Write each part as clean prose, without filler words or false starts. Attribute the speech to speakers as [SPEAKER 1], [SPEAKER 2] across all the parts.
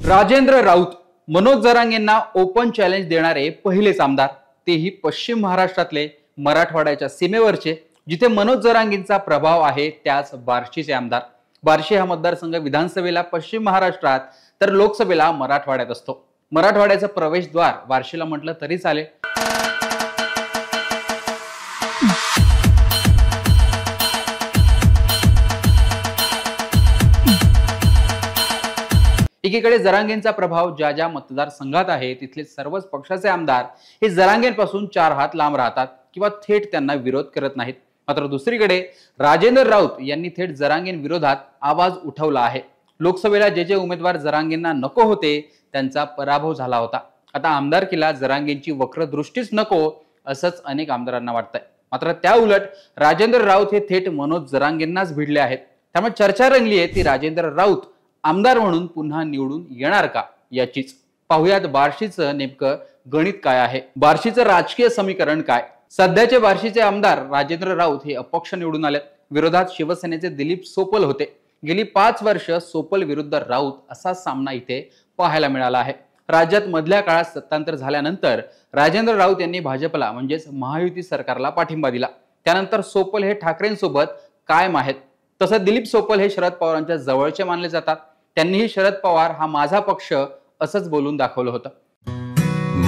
[SPEAKER 1] Rajendra Raut Manoj जरांगेंना open challenge देणारे पहिलेच आमदार, तेही पश्चिम महाराष्ट्रातले, मराठवाड्याच्या सीमेवरचे, जिथे मनोज जरांगेंचा प्रभाव आहे त्याच बार्शीचे आमदार। बार्शी हा मतदारसंघ विधानसभेला पश्चिम महाराष्ट्रात तर लोकसभेला मराठवाड्यात असतो। मराठवाड्याचं प्रवेशद्वार बार्शीला म्हटलं तरी चालेल। एकीकडे जरांगेंचा प्रभाव ज्या ज्या मतदारसंघात आहे तिथले सर्वच पक्षाचे आमदार हे जरांगेंपासून 4 हात लांब राहतात किंवा थेट त्यांना विरोध करत नाहीत। मात्र दुसरीकडे राजेंद्र राऊत यांनी थेट जरांगेंविरोधात आवाज उठवला आहे। लोकसभेला जे उमेदवार जरांगेंना नको होते त्यांचा पराभव झाला होता। आता आमदारकीला जरांगेंची वक्रदृष्टीच नको असंच अनेक आमदारांना वाटतंय। मात्र त्या उलट राजेंद्र राऊत हे थेट मनोज जरांगेंनाच भिडले आहेत। त्यामुळे चर्चा रंगली आहे ती राजेंद्र राऊत आमदार म्हणून पुन्हा निवडून येणार का याचीच। पाहुयात बार्शीचं नेमकं गणित काय आहे, बार्शीचं राजकीय समीकरण काय। सध्याचे बार्शीचे आमदार राजेंद्र राऊत हे अपक्ष निवडून आले। विरोधात शिवसेनेचे दिलीप सोपल होते। गेली 5 वर्ष सोपल विरुद्ध राऊत असा सामना इथे पाहायला मिळाला आहे। राज्यात मधल्या काळात सत्तांतर झाल्यानंतर राजेंद्र राऊत यांनी भाजपला म्हणजेच महायुती सरकारला पाठिंबा दिला। त्यानंतर सोपल हे ठाकरेंसोबत कायम आहेत। तसं दिलीप सोपल हे शरद पवारांच्या जवळचे मानले जातात। त्यांनीही शरद पवार हा माझा पक्ष असंच बोलून दाखवलं होतं।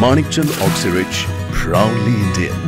[SPEAKER 2] Manikchand Oxyrich, proudly Indian.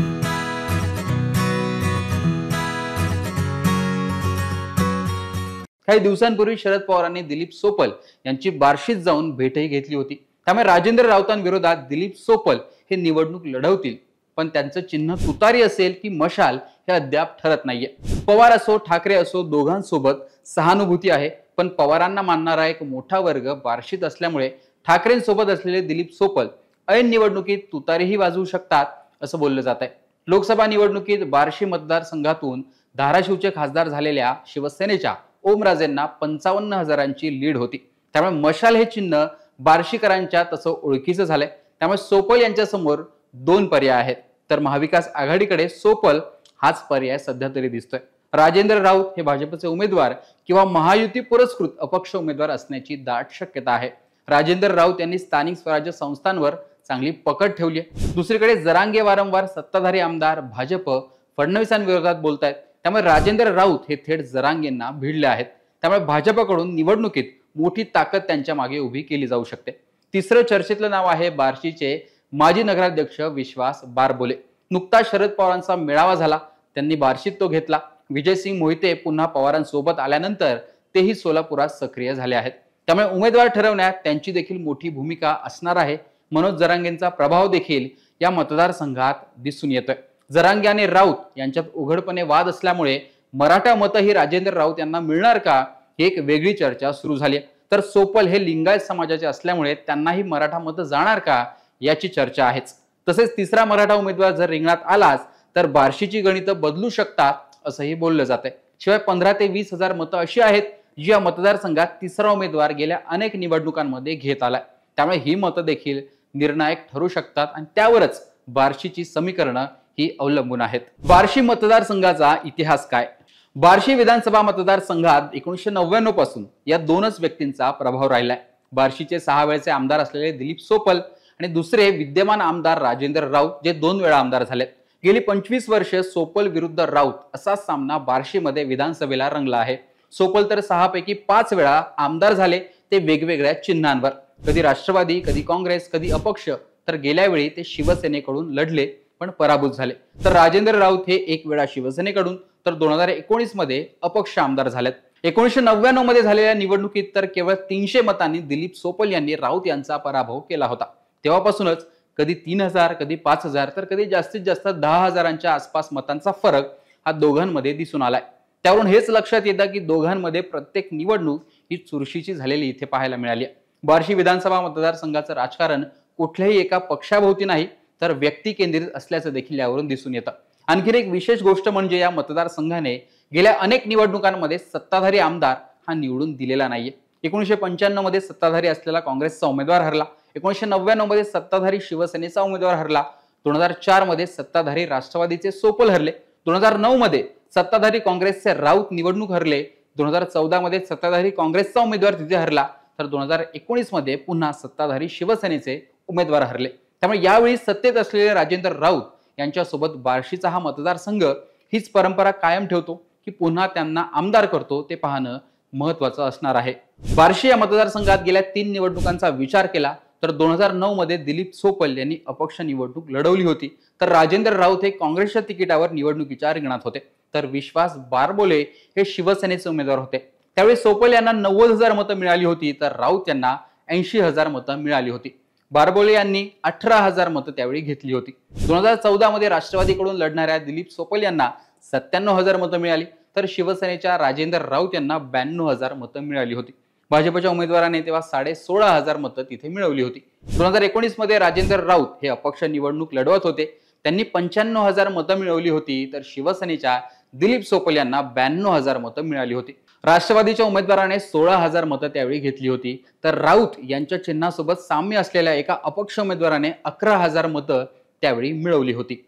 [SPEAKER 1] काही दिवसांपूर्वी शरद पवारांनी दिलीप सोपल यांची बार्शीत जाऊन भेटही घेतली होती। त्यामुळे राजेंद्र राऊतांविरोधात दिलीप सोपल हे निवडणूक लढवतील, पण त्यांचं चिन्ह तुतारी असेल की मशाल हे अद्याप ठरत नाहीये। पवार असो ठाकरे असो दोघांसोबत सहानुभूती आहे, पण पवारांना मानणारा एक मोठा वर्ग बार्शीत असल्यामुळे ठाकरेंसोबत असलेले दिलीप सोपल ऐन निवडणुकीत तुतारीही वाजवू शकतात असं बोललं जात आहे। लोकसभा निवडणुकीत बार्शी मतदारसंघातून धाराशिवचे खासदार झालेल्या शिवसेनेच्या ओमराजेंना 55,000ची लीड होती। त्यामुळे मशाल हे चिन्ह बार्शीकरांच्या तसं ओळखीचं झालंय। त्यामुळे सोपल यांच्या समोर 2 पर्याय आहेत, तर महाविकास आघाडीकडे सोपल हाच पर्याय सध्या तरी दिसतोय। राजेंद्र राऊत हे भाजपचे उमेदवार किंवा महायुती पुरस्कृत अपक्ष उमेदवार असण्याची दाट शक्यता आहे। राजेंद्र राऊत यांनी स्थानिक स्वराज्य संस्थांवर चांगली पकड ठेवली आहे। दुसरीकडे जरांगे वारंवार सत्ताधारी आमदार भाजप फडणवीसांविरोधात बोलतायत। त्यामुळे राजेंद्र राऊत हे थेट जरांगेंना भिडले आहेत। त्यामुळे भाजपकडून निवडणुकीत मोठी ताकद त्यांच्या मागे उभी केली जाऊ शकते। तिसरं चर्चेतलं नाव आहे बार्शीचे माजी नगराध्यक्ष विश्वास बारबोले। नुकताच शरद पवारांचा मेळावा झाला, त्यांनी बार्शीत तो घेतला। विजयसिंग मोहिते पुन्हा पवारांसोबत आल्यानंतर तेही सोलापुरात सक्रिय झाले आहेत। त्यामुळे उमेदवार ठरवण्यात त्यांची देखील मोठी भूमिका असणार आहे। मनोज जरांगेंचा प्रभाव देखील या मतदारसंघात दिसून येतोय। जरांगे आणि राऊत यांच्यात उघडपणे वाद असल्यामुळे मराठा मतही राजेंद्र राऊत यांना मिळणार का ही एक वेगळी चर्चा सुरू झाली आहे। तर सोपल हे लिंगायत समाजाचे असल्यामुळे त्यांनाही मराठा मत जाणार का याची चर्चा आहेच। तसेच तिसरा मराठा उमेदवार जर रिंगणात आलाच तर बार्शीची गणितं बदलू शकतात असंही बोललं जात आहे। शिवाय 15 ते 20 हजार मतं अशी आहेत जी या मतदारसंघात तिसरा उमेदवार गेल्या अनेक निवडणुकांमध्ये घेत आलाय। त्यामुळे ही मतं देखील निर्णायक ठरू शकतात आणि त्यावरच बार्शीची समीकरणं ही अवलंबून आहेत। बार्शी मतदारसंघाचा इतिहास काय। बार्शी विधानसभा मतदारसंघात 1999 पासून या 2च व्यक्तींचा प्रभाव राहिलाय। बार्शीचे 6 वेळचे आमदार असलेले दिलीप सोपल आणि दुसरे विद्यमान आमदार राजेंद्र राऊत जे 2 वेळा आमदार झालेत। गेली 25 वर्षे सोपल विरुद्ध राऊत असा सामना बार्शीमध्ये विधानसभेला रंगला आहे। सोपल तर 6 पैकी 5 वेळा आमदार झाले, ते वेगवेगळ्या चिन्हांवर, कधी राष्ट्रवादी, कधी काँग्रेस, कधी अपक्ष, तर गेल्या वेळी ते शिवसेनेकडून लढले पण पराभूत झाले। तर राजेंद्र राऊत हे 1 वेळा शिवसेनेकडून तर 2019 मध्ये अपक्ष आमदार झालेत। 1999 मध्ये झालेल्या निवडणुकीत तर केवळ 300 मतांनी दिलीप सोपल यांनी राऊत यांचा पराभव केला होता। तेव्हापासूनच कधी 3000, कधी 5000, तर कधी जास्तीत जास्त 10,000च्या आसपास मतांचा फरक हा दोघांमध्ये दिसून आलाय। त्यावरून हेच लक्षात येतं की दोघांमध्ये प्रत्येक निवडणूक ही चुरशीची झालेली इथे पाहायला मिळाली। बार्शी विधानसभा मतदारसंघाचं राजकारण कुठल्याही एका पक्षाभोवती नाही तर व्यक्ती केंद्रित असल्याचं देखील यावरून दिसून येतं। आणखी एक विशेष गोष्ट म्हणजे या मतदारसंघाने गेल्या अनेक निवडणुकांमध्ये सत्ताधारी आमदार हा निवडून दिलेला नाहीये। 1995 मध्ये सत्ताधारी असलेला काँग्रेसचा उमेदवार हरला, 1999 मध्ये सत्ताधारी शिवसेनेचा उमेदवार हरला, 2004 मध्ये सत्ताधारी राष्ट्रवादीचे सोपल हरले, 2009 मध्ये सत्ताधारी काँग्रेसचे राऊत निवडणूक हरले, 2014 मध्ये सत्ताधारी काँग्रेसचा उमेदवार तिथे हरला, तर 2019 मध्ये पुन्हा सत्ताधारी शिवसेनेचे उमेदवार हरले. त्यामुळे यावेळी सत्तेत असलेले राजेंद्र राऊत यांच्यासोबत बार्शीचा हा मतदारसंघ हीच परंपरा कायम ठेवतो की पुन्हा त्यांना आमदार करतो ते पाहणं महत्त्वाचं असणार आहे. बार्शी या मतदारसंघात गेल्या 3 निवडणुकांचा विचार केला तर 2009 मध्ये दिलीप सोपल यांनी अपक्ष निवडणूक लढवली होती, तर राजेंद्र राऊत हे काँग्रेसच्या तिकिटावर निवडणुकीच्या रिंगणात होते, तर विश्वास बारबोले हे शिवसेनेचे उमेदवार होते. त्यावेळी सोपल यांना 90,000 मतं मिळाली होती, तर राऊत यांना 80,000 मतं मिळाली होती. बारबोले यांनी 18,000 मतं त्यावेळी घेतली होती. 2014 मध्ये राष्ट्रवादीकडून लढणाऱ्या दिलीप सोपल यांना 97,000 मतं मिळाली, तर शिवसेनेच्या राजेंद्र राऊत यांना 92,000 मतं मिळाली होती. भाजपच्या उमेदवाराने तेव्हा 16,500 मतं तिथे मिळवली होती. 2019 मध्ये राजेंद्र राऊत हे अपक्ष निवडणूक लढवत होते. त्यांनी 95,000 मतं मिळवली होती, तर शिवसेनेच्या दिलीप सोपल यांना 92,000 मतं मिळाली होती. राष्ट्रवादीच्या उमेदवाराने 16,000 मतं त्यावेळी घेतली होती, तर राऊत यांच्या चिन्हासोबत साम्य असलेल्या एका अपक्ष उमेदवाराने 11,000 मतं त्यावेळी मिळवली होती.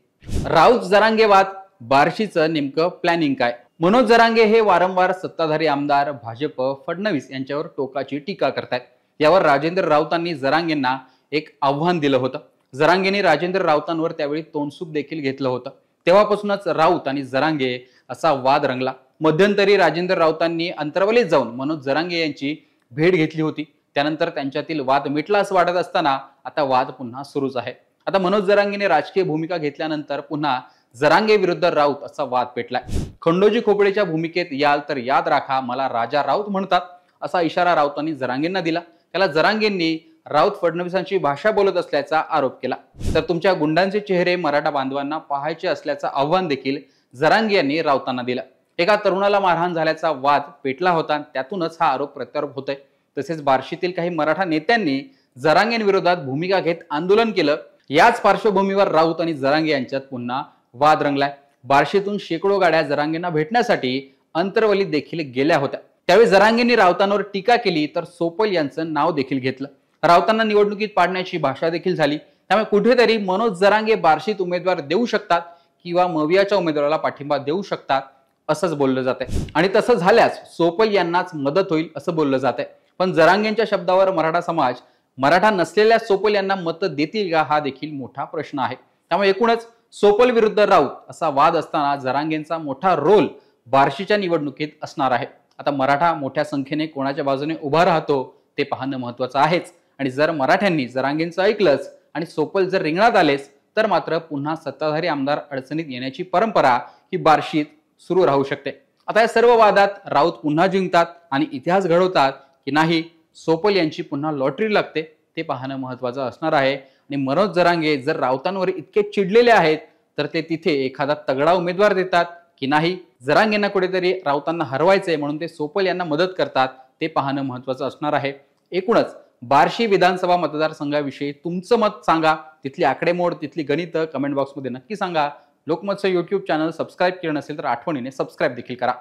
[SPEAKER 1] राऊत जरांगे वाद, बार्शीचं नेमकं प्लॅनिंग काय? मनोज जरांगे हे वारंवार सत्ताधारी आमदार भाजप फडणवीस यांच्यावर टोकाची टीका करतायत. यावर राजेंद्र राऊतांनी जरांगेंना एक आव्हान दिलं होतं. जरांगेंनी राजेंद्र राऊतांवर त्यावेळी तोंडसूक देखील घेतलं होतं. तेव्हापासूनच राऊत आणि जरांगे असा वाद रंगला. मध्यंतरी राजेंद्र राऊतांनी अंतर्वलीत जाऊन मनोज जरांगे यांची भेट घेतली होती. त्यानंतर त्यांच्यातील वाद मिटला असं वाटत असताना आता वाद पुन्हा सुरूच आहे. आता मनोज जरांगेने राजकीय भूमिका घेतल्यानंतर पुन्हा जरांगे विरुद्ध राऊत असा वाद पेटलाय. खंडोजी खोपडेच्या भूमिकेत याल तर याद राखा, मला राजा राऊत म्हणतात, असा इशारा राऊतांनी जरांगेंना दिला. त्याला जरांगेंनी राऊत फडणवीसांची भाषा बोलत असल्याचा आरोप केला. तर तुमच्या गुंडांचे चेहरे मराठा बांधवांना पाहायचे असल्याचं आव्हान देखील जरांगे यांनी राऊतांना दिलं. एका तरुणाला मारहाण झाल्याचा वाद पेटला होता, त्यातूनच हा आरोप प्रत्यारोप होतोय. तसेच बार्शीतील काही मराठा नेत्यांनी जरांगेंविरोधात भूमिका घेत आंदोलन केलं. याच पार्श्वभूमीवर राऊत आणि जरांगे यांच्यात पुन्हा वाद रंगलाय. बार्शीतून शेकडो गाड्या जरांगेंना भेटण्यासाठी अंतरवलीत देखील गेल्या होत्या. त्यावेळी जरांगेंनी राऊतांवर टीका केली, तर सोपल यांचं नाव देखील घेतलं. राऊतांना निवडणुकीत पाडण्याची भाषा देखील झाली. त्यामुळे कुठेतरी मनोज जरांगे बार्शीत उमेदवार देऊ शकतात किंवा मवियाच्या उमेदवाराला पाठिंबा देऊ शकतात असंच बोललं जातंय. आणि तसं झाल्यास सोपल यांनाच मदत होईल असं बोललं जातंय. पण जरांगेंच्या शब्दावर मराठा समाज मराठा नसलेल्या सोपल यांना मतं देतील का, हा देखील मोठा प्रश्न आहे. त्यामुळे एकूणच सोपल विरुद्ध राऊत असा वाद असताना जरांगेंचा मोठा रोल बार्शीच्या निवडणुकीत असणार आहे. आता मराठा मोठ्या संख्येने कोणाच्या बाजूने उभा राहतो ते पाहणं महत्त्वाचं आहेच. आणि जर मराठ्यांनी जरांगेंचं ऐकलंच आणि सोपल जर रिंगणात आलेच तर मात्र पुन्हा सत्ताधारी आमदार अडचणीत येण्याची परंपरा ही बार्शीत सुरू राहू शकते. आता या सर्व वादात राऊत पुन्हा जिंकतात आणि इतिहास घडवतात की नाही, सोपल यांची पुन्हा लॉटरी लागते ते पाहणं महत्त्वाचं असणार आहे. आणि मनोज जरांगे जर राऊतांवर इतके चिडलेले आहेत तर ते तिथे एखादा तगडा उमेदवार देतात की नाही, जरांगेंना कुठेतरी राऊतांना हरवायचंय म्हणून ते सोपल यांना मदत करतात ते पाहणं महत्त्वाचं असणार आहे. एकूणच बार्शी विधानसभा मतदारसंघाविषयी तुमचं मत सांगा. तिथली आकडेमोड, तिथली गणितं कमेंट बॉक्समध्ये नक्की सांगा. लोकमतचं YouTube चॅनल सबस्क्राईब केलं नसेल तर आठवणीने सबस्क्राईब देखील करा.